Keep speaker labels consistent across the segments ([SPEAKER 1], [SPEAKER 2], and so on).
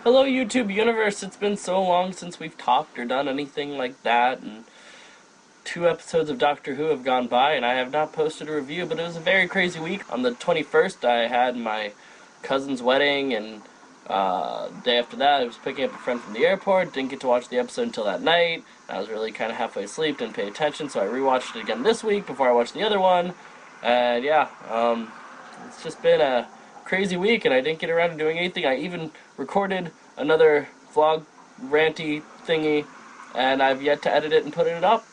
[SPEAKER 1] Hello YouTube universe, it's been so long since we've talked or done anything like that, and 2 episodes of Doctor Who have gone by and I have not posted a review, but it was a very crazy week. On the 21st I had my cousin's wedding, and the day after that I was picking up a friend from the airport, didn't get to watch the episode until that night. I was really kind of halfway asleep, didn't pay attention, so I rewatched it again this week before I watched the other one, and yeah, it's just been a crazy week, and I didn't get around to doing anything. I even recorded another vlog ranty thingy, and I've yet to edit it and put it up.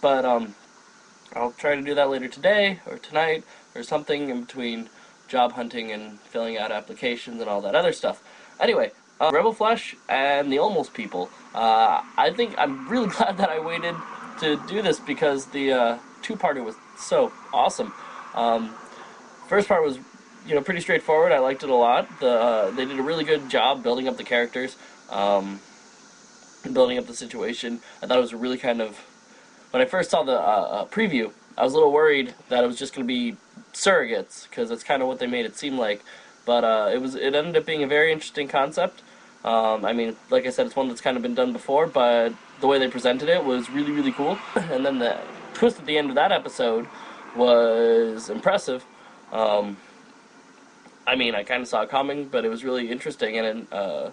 [SPEAKER 1] But I'll try to do that later today or tonight or something in between job hunting and filling out applications and all that other stuff. Anyway, Rebel Flesh and the Almost People. I think I'm really glad that I waited to do this because the two-parter was so awesome. First part was, pretty straightforward. I liked it a lot. They did a really good job building up the characters, building up the situation. I thought it was a really kind of... When I first saw the preview, I was a little worried that it was just going to be surrogates, because that's kind of what they made it seem like. But it ended up being a very interesting concept. I mean, like I said, it's one that's kind of been done before, but the way they presented it was really, really cool. And then the twist at the end of that episode was impressive. I mean, I kind of saw it coming, but it was really interesting, and the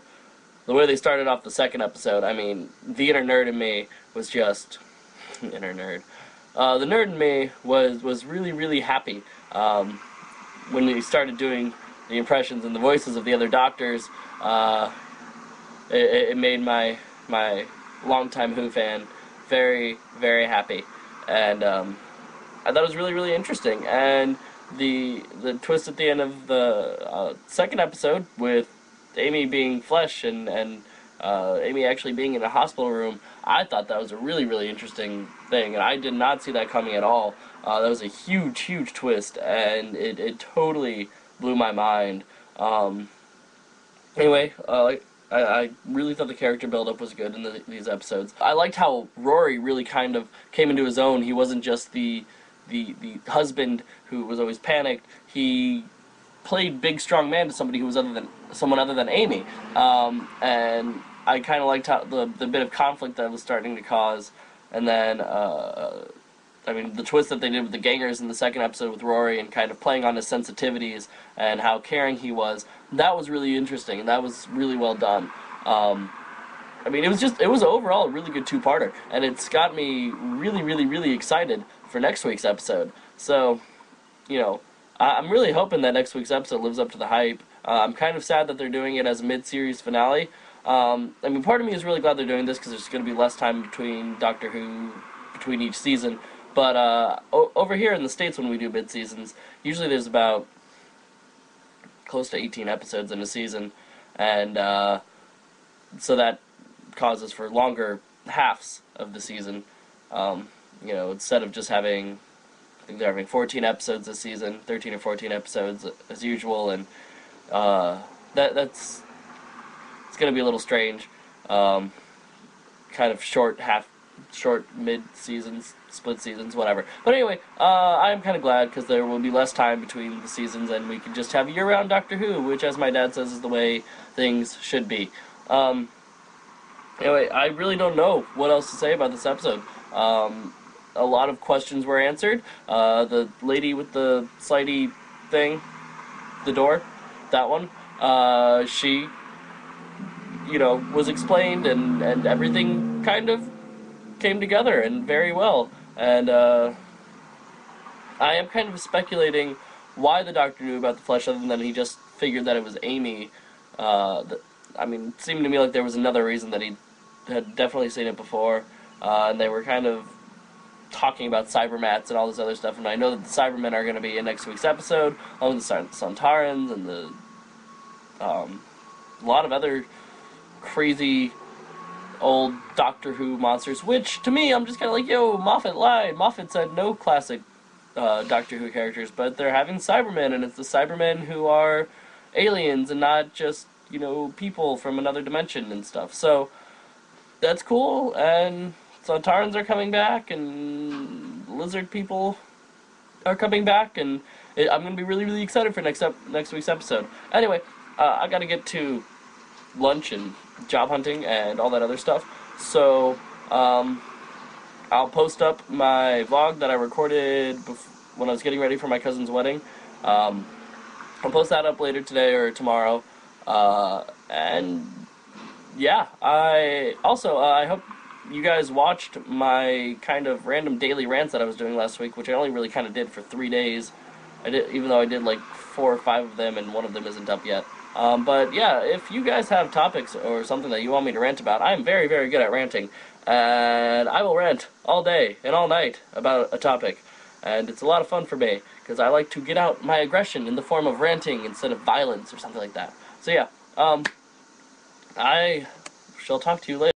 [SPEAKER 1] way they started off the second episode, I mean, the inner nerd in me was just... inner nerd. The nerd in me was really, really happy when we started doing the impressions and the voices of the other doctors. It made my longtime Who fan very, very happy, and I thought it was really, really interesting. And the twist at the end of the second episode with Amy being Flesh and Amy actually being in a hospital room, I thought that was a really, really interesting thing, and I did not see that coming at all. That was a huge, huge twist, and it totally blew my mind. Anyway, I really thought the character build-up was good in these episodes. I liked how Rory really kind of came into his own. He wasn't just the husband who was always panicked. He played big, strong man to somebody who was someone other than Amy, and I kind of liked how the bit of conflict that was starting to cause. And then I mean, the twist that they did with the gangers in the second episode with Rory and kind of playing on his sensitivities and how caring he was, that was really interesting, and that was really well done. I mean, it was overall a really good two-parter, and it's got me really, really, really excited for next week's episode. So, I'm really hoping that next week's episode lives up to the hype. I'm kind of sad that they're doing it as a mid-series finale. I mean, part of me is really glad they're doing this because there's going to be less time between Doctor Who, between each season. But over here in the States, when we do mid-seasons, usually there's about close to 18 episodes in a season, and so that causes for longer halves of the season. Instead of just having, I think they're having 14 episodes this season, 13 or 14 episodes as usual, and it's going to be a little strange. Kind of short mid-seasons, split seasons, whatever. But anyway, I'm kind of glad because there will be less time between the seasons and we can just have year-round Doctor Who, which, as my dad says, is the way things should be. Anyway, I really don't know what else to say about this episode. A lot of questions were answered. The lady with the slidey thing, the door, that one, she, was explained, and everything kind of came together and very well. And I am kind of speculating why the Doctor knew about the Flesh other than he just figured that it was Amy. I mean, it seemed to me like there was another reason that he had definitely seen it before, and they were kind of talking about Cybermats and all this other stuff, and I know that the Cybermen are going to be in next week's episode, along with the Sontarans and a lot of other crazy old Doctor Who monsters, which, to me, I'm just kind of like, yo, Moffat lied. Moffat said no classic Doctor Who characters, but they're having Cybermen, and it's the Cybermen who are aliens and not just, people from another dimension and stuff. So, that's cool, and Sontarans are coming back, and lizard people are coming back, and I'm going to be really, really excited for next week's episode. Anyway, I got to get to lunch and job hunting and all that other stuff. So I'll post up my vlog that I recorded when I was getting ready for my cousin's wedding. I'll post that up later today or tomorrow. And yeah, I hope you guys watched my kind of random daily rants that I was doing last week, which I only really kind of did for 3 days. Even though I did like 4 or 5 of them, and one of them isn't up yet. But yeah, if you guys have topics or something that you want me to rant about, I'm very, very good at ranting. And I will rant all day and all night about a topic. And it's a lot of fun for me, because I like to get out my aggression in the form of ranting instead of violence or something like that. So yeah, I shall talk to you later.